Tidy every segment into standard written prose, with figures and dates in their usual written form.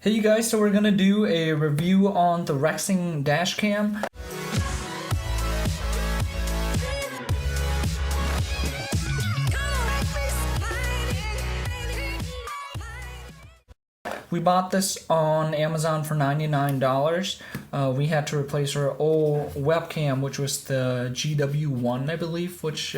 Hey you guys, so we're gonna do a review on the Rexing dash cam. We bought this on Amazon for $99. We had to replace our old webcam, which was the GW1, I believe, which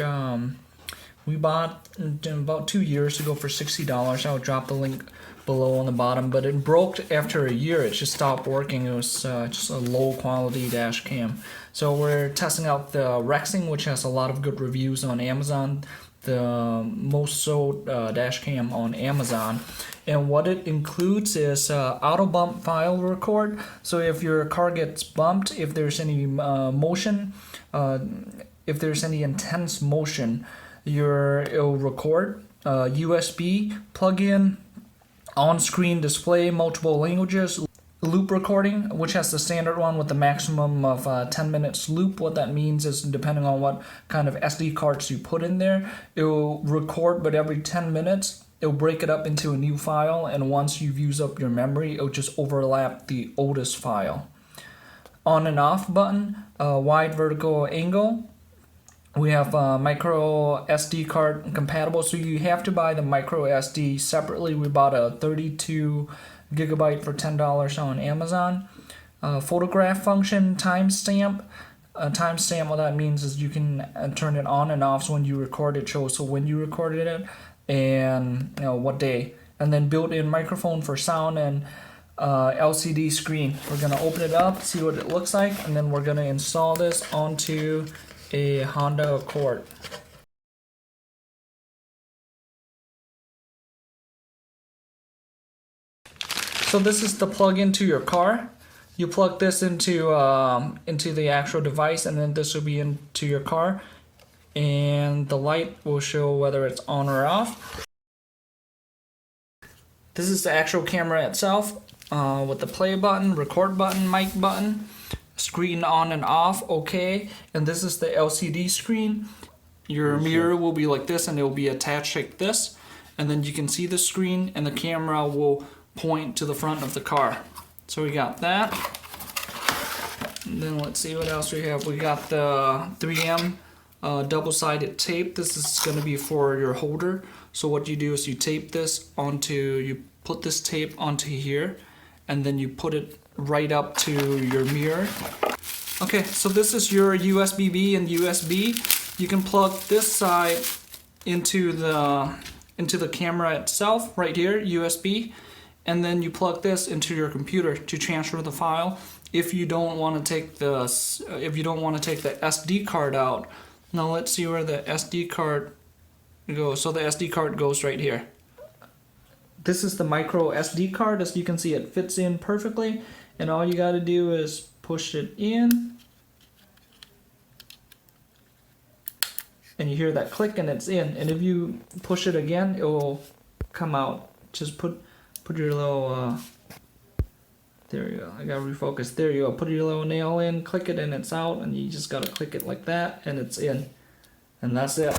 we bought about 2 years ago for $60. I'll drop the link below on the bottom, but it broke after a year. It just stopped working. It was just a low quality dash cam. So we're testing out the Rexing, which has a lot of good reviews on Amazon, the most sold dash cam on Amazon. And what it includes is auto bump file record. So if your car gets bumped, if there's any motion, if there's any intense motion, it'll record. USB plug-in, on-screen display, multiple languages, loop recording, which has the standard one with the maximum of 10 minutes loop. What that means is, depending on what kind of SD cards you put in there, it will record, but every 10 minutes it'll break it up into a new file, and once you've used up your memory, it'll just overlap the oldest file. On and off button, wide vertical angle. We have micro SD card compatible, so you have to buy the micro SD separately. We bought a 32 gigabyte for $10 on Amazon. Photograph function, timestamp. Timestamp, what that means is you can turn it on and off, so when you record it shows so when you recorded it and what day. And then built-in microphone for sound and LCD screen. We're gonna open it up, see what it looks like, and then we're gonna install this onto a Honda Accord. So this is the plug-in to your car. You plug this into the actual device, and then this will be into your car, and the light will show whether it's on or off. This is the actual camera itself, with the play button, record button, mic button, screen on and off, okay. And this is the LCD screen. Your mirror will be like this, and it will be attached like this, and then you can see the screen, and the camera will point to the front of the car. So we got that. And then let's see what else we have. We got the 3M double-sided tape. This is going to be for your holder. So what you do is you put this tape onto here, and then you put it right up to your mirror. Okay, so this is your USB-B and USB. You can plug this side into the camera itself right here, USB, and then you plug this into your computer to transfer the file. If you don't want to take the SD card out. Now let's see where the SD card goes. So the SD card goes right here. This is the micro SD card. As you can see, it fits in perfectly, and all you got to do is push it in, and you hear that click, and it's in. And if you push it again, it will come out. Just put your little there you go. I gotta refocus. There you go. Put your little nail in, click it, and it's out. And you just gotta click it like that, and it's in. And that's it.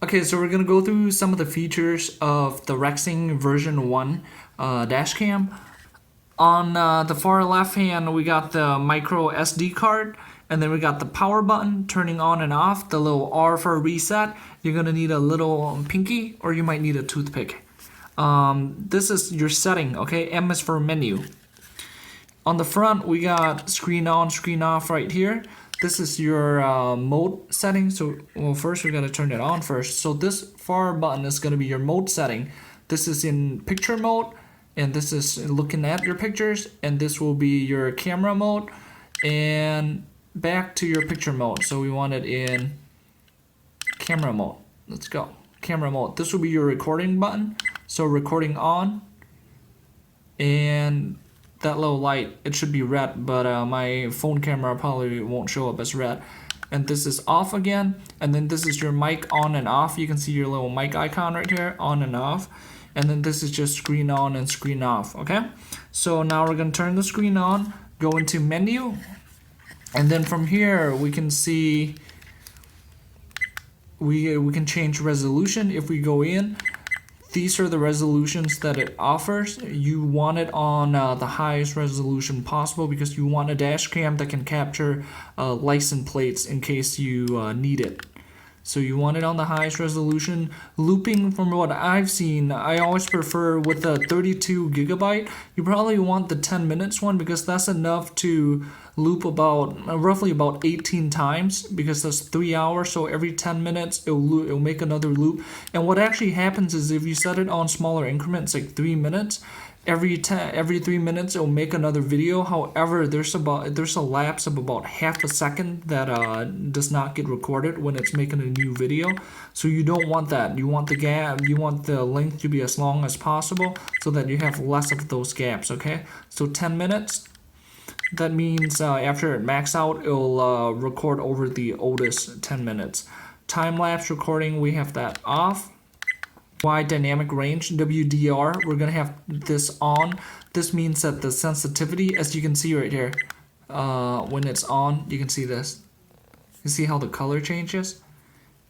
Okay, so we're gonna go through some of the features of the Rexing version 1 dash cam. On the far left hand, we got the micro SD card, and then we got the power button turning on and off, the little R for reset. You're gonna need a little pinky, or you might need a toothpick. This is your setting, okay? M is for menu. On the front, we got screen on, screen off right here. This is your mode setting. So, well, first we gotta turn it on first. So this far button is gonna be your mode setting. This is in picture mode, and this is looking at your pictures, and this will be your camera mode, and back to your picture mode. So we want it in camera mode. Let's go. Camera mode. This will be your recording button. So recording on, and that little light, it should be red, but my phone camera probably won't show up as red. And this is off again, and then this is your mic on and off. You can see your little mic icon right here, on and off. And then this is just screen on and screen off, okay? So now we're gonna turn the screen on, go into menu, and then from here we can see, we can change resolution if we go in. these are the resolutions that it offers. You want it on the highest resolution possible because you want a dash cam that can capture license plates in case you need it. So you want it on the highest resolution. Looping, from what I've seen, I always prefer with a 32 gigabyte. You probably want the 10 minutes one because that's enough to loop about roughly about 18 times because that's 3 hours. So every 10 minutes it'll make another loop. And what actually happens is if you set it on smaller increments, like 3 minutes, every 3 minutes it'll make another video. However, there's a lapse of about half a second that does not get recorded when it's making a new video. So you don't want that. You want the gap, you want the length to be as long as possible so that you have less of those gaps. Okay, so 10 minutes. That means after it maxes out, it'll record over the oldest 10 minutes. Time-lapse recording, we have that off. Wide dynamic range, WDR, we're going to have this on. This means that the sensitivity, as you can see right here, when it's on, you can see this. You see how the color changes?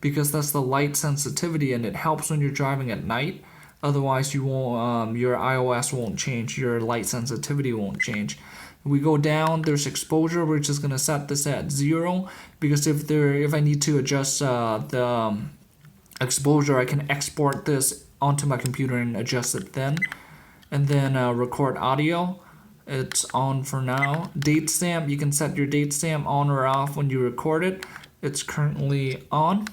Because that's the light sensitivity and it helps when you're driving at night. Otherwise, you won't, your iOS won't change, your light sensitivity won't change. We go down, there's exposure, we're just going to set this at 0 because if I need to adjust the exposure, I can export this onto my computer and adjust it then. And then record audio, it's on for now. Date stamp, you can set your date stamp on or off when you record it. It's currently on.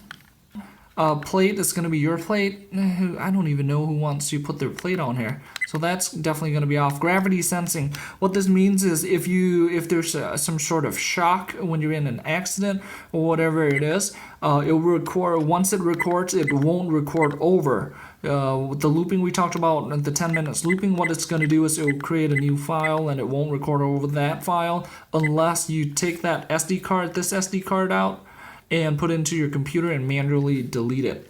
Plate is going to be your plate. I don't even know who wants to put their plate on here. So that's definitely going to be off. Gravity sensing. What this means is if there's some sort of shock when you're in an accident or whatever it is, it'll record. Once it records, it won't record over. With the looping we talked about, the 10 minutes looping, what it's going to do is it will create a new file and it won't record over that file unless you take that SD card, this SD card out, and put it into your computer and manually delete it.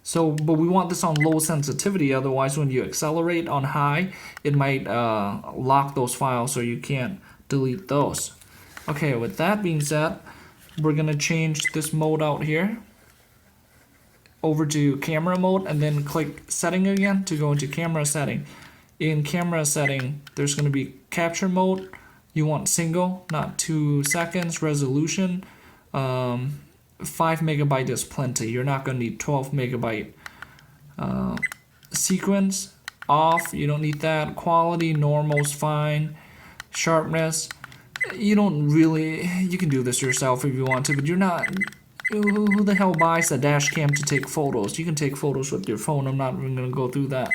So, but we want this on low sensitivity, otherwise when you accelerate on high, it might lock those files so you can't delete those. Okay, with that being said, we're going to change this mode out here over to camera mode and then click setting again to go into camera setting. In camera setting, there's going to be capture mode. You want single, not 2 seconds, resolution. 5 megabyte is plenty. You're not going to need 12 megabyte. Sequence off, you don't need that. Quality, normal's fine. Sharpness, you don't really, you can do this yourself if you want to, but you're not, who the hell buys a dash cam to take photos? You can take photos with your phone. I'm not even going to go through that.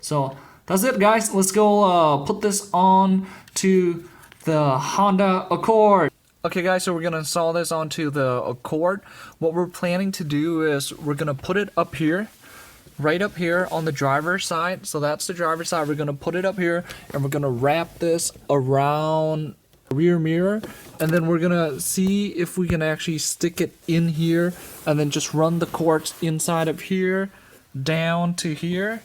So that's it, guys. Let's go put this on to the Honda Accord. Okay guys, so we're going to install this onto the Accord. What we're planning to do is we're going to put it up here, right up here on the driver's side. So that's the driver's side. We're going to put it up here and we're going to wrap this around the rear mirror. And then we're going to see if we can actually stick it in here and then just run the cords inside of here down to here.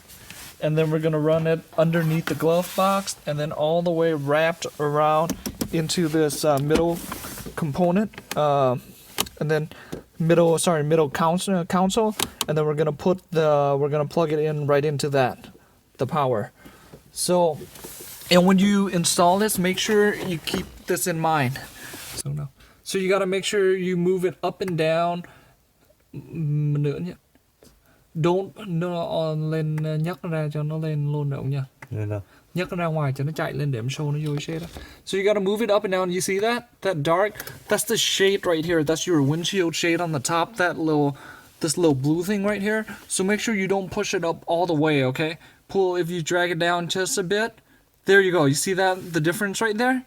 And then we're going to run it underneath the glove box and then all the way wrapped around into this middle component, and then middle console, and then we're gonna plug it in right into that, the power. So, and when you install this, make sure you keep this in mind. So you gotta make sure you move it up and down. Don't lên nhấc ra cho nó lên luôn được không nhỉ? Nhấc nó ra ngoài cho nó chạy lên để show nó vô shade. So you gotta move it up and down. You see that? That dark? That's the shade right here. That's your windshield shade on the top. This little blue thing right here. So make sure you don't push it up all the way, okay? If you drag it down just a bit. There you go. You see that? The difference right there?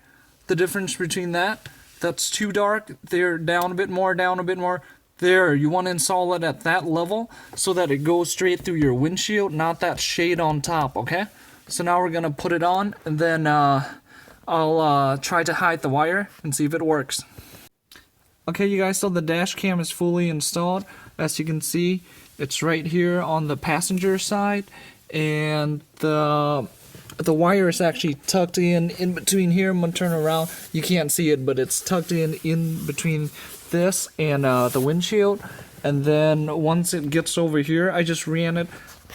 The difference between that? That's too dark. There, down a bit more, down a bit more. There, you want to install it at that level so that it goes straight through your windshield, not that shade on top, okay? So now we're going to put it on, and then I'll try to hide the wire and see if it works. Okay, you guys, so the dash cam is fully installed. As you can see, it's right here on the passenger side, and the wire is actually tucked in between here. I'm going to turn around. You can't see it, but it's tucked in between this and the windshield. And then once it gets over here, I just ran it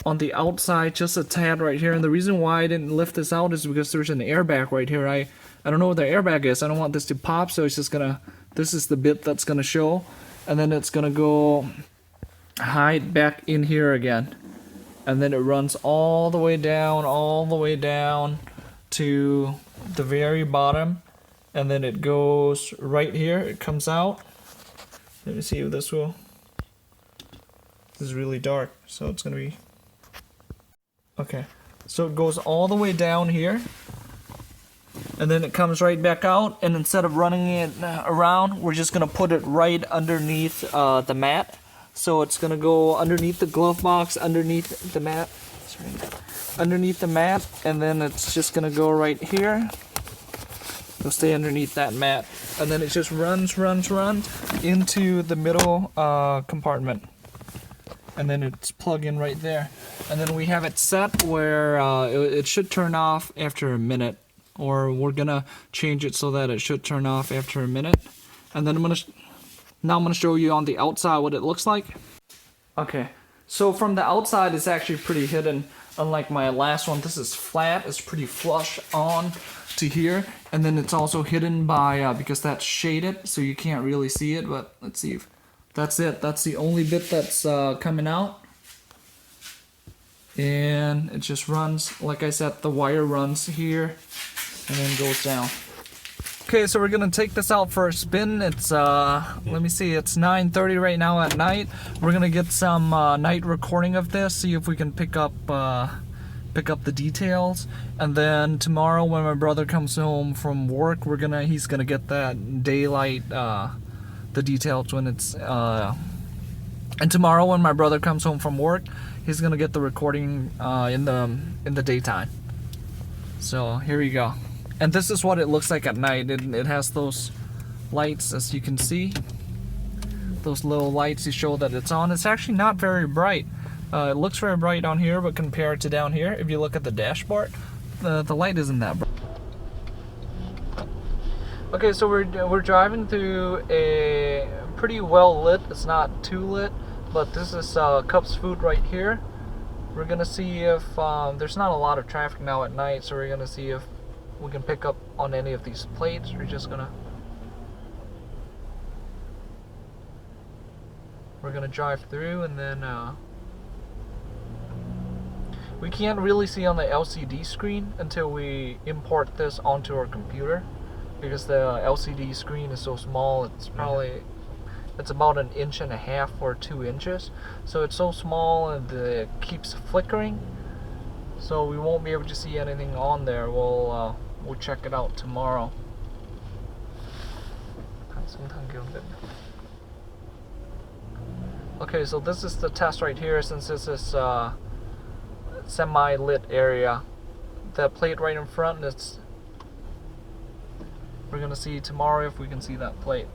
on the outside just a tad right here. And the reason why I didn't lift this out is because there's an airbag right here. I don't know what the airbag is. I don't want this to pop, so it's just gonna, this is the bit that's gonna show, and then it's gonna go hide back in here again. And then it runs all the way down to the very bottom, and then it goes right here. It comes out. Let me see if this will. This is really dark, so it's gonna be okay. So it goes all the way down here, and then it comes right back out. And instead of running it around, we're just gonna put it right underneath the mat. So it's gonna go underneath the glove box, underneath the mat. Sorry. Underneath the mat, and then it's just gonna go right here. It'll stay underneath that mat, and then it just runs into the middle compartment, and then it's plug in right there. And then we have it set where it should turn off after a minute, or we're gonna change it so that it should turn off after a minute. And then I'm gonna show you on the outside what it looks like. Okay, so from the outside it's actually pretty hidden. Unlike my last one, this is flat. It's pretty flush on to here, and then it's also hidden by because that's shaded, so you can't really see it. But let's see if that's it. That's the only bit that's coming out, and it just runs. Like I said, the wire runs here and then goes down. Okay, so we're gonna take this out for a spin. It's let me see, it's 9:30 right now at night. We're gonna get some night recording of this, see if we can pick up the details. And then tomorrow when my brother comes home from work, he's gonna get that daylight the details when it's and tomorrow when my brother comes home from work, he's gonna get the recording in the daytime. So here we go. And this is what it looks like at night. It has those lights, as you can see. Those little lights to show that it's on. It's actually not very bright. It looks very bright on here, but compared to down here, if you look at the dashboard, the light isn't that bright. Okay, so we're driving through a pretty well lit. It's not too lit, but this is Cubs Food right here. We're gonna see if there's not a lot of traffic now at night, so we're gonna see if we can pick up on any of these plates. We're gonna drive through, and then we can't really see on the LCD screen until we import this onto our computer, because the LCD screen is so small. It's about 1.5 inches or 2 inches, so it's so small and it keeps flickering, so we won't be able to see anything on there. We'll check it out tomorrow. Okay, so this is the test right here, since this is semi-lit area. The plate right in front, we're gonna see tomorrow if we can see that plate.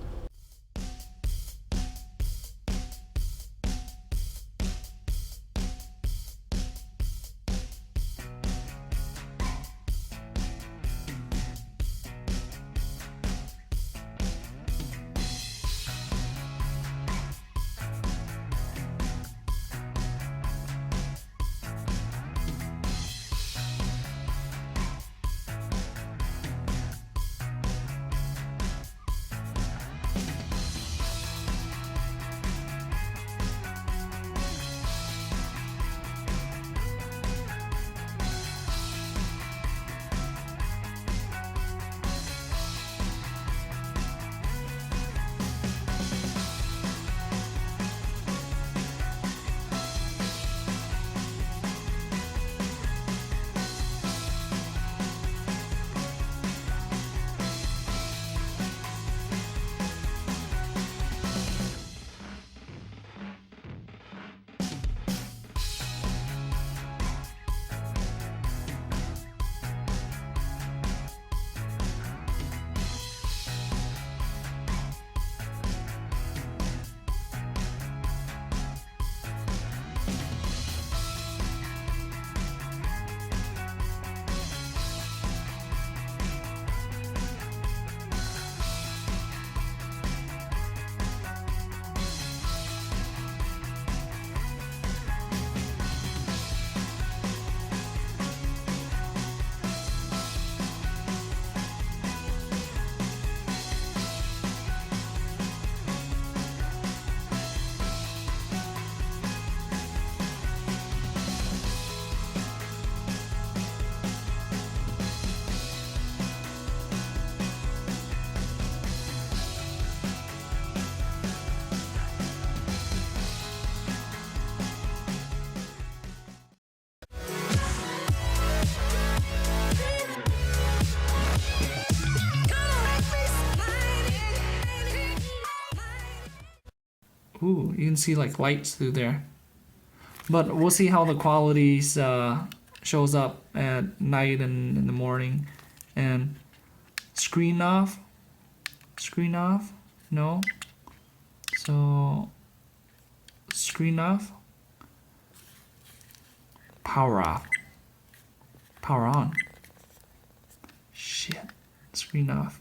Ooh, you can see like lights through there. But we'll see how the qualities shows up at night and in the morning. And screen off. Screen off. No. So screen off. Power off. Power on. Shit. Screen off.